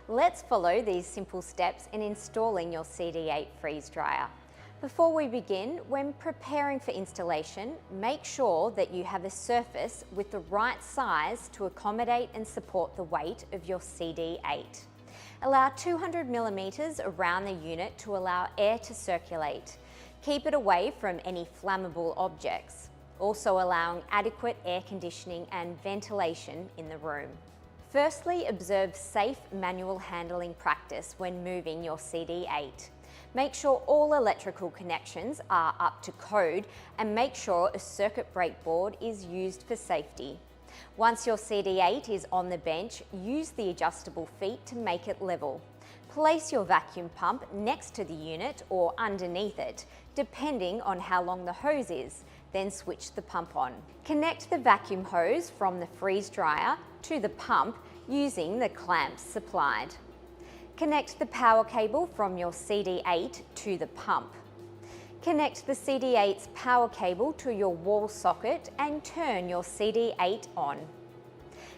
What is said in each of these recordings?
Let's follow these simple steps in installing your CD8 Freeze Dryer. Before we begin, when preparing for installation, make sure that you have a surface with the right size to accommodate and support the weight of your CD8. Allow 200 millimeters around the unit to allow air to circulate. Keep it away from any flammable objects, also allowing adequate air conditioning and ventilation in the room. Firstly, observe safe manual handling practice when moving your CD8. Make sure all electrical connections are up to code and make sure a circuit breakboard is used for safety. Once your CD8 is on the bench, use the adjustable feet to make it level. Place your vacuum pump next to the unit or underneath it, depending on how long the hose is, then switch the pump on. Connect the vacuum hose from the freeze dryer to the pump using the clamps supplied. Connect the power cable from your CD8 to the pump. Connect the CD8's power cable to your wall socket and turn your CD8 on.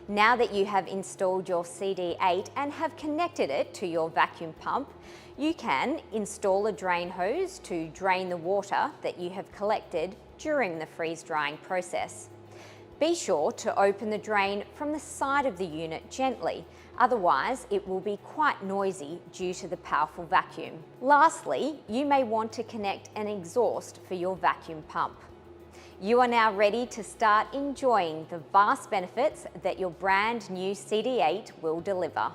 Now that you have installed your CD8 and have connected it to your vacuum pump, you can install a drain hose to drain the water that you have collected during the freeze drying process. Be sure to open the drain from the side of the unit gently, otherwise it will be quite noisy due to the powerful vacuum. Lastly, you may want to connect an exhaust for your vacuum pump. You are now ready to start enjoying the vast benefits that your brand new CD8 will deliver.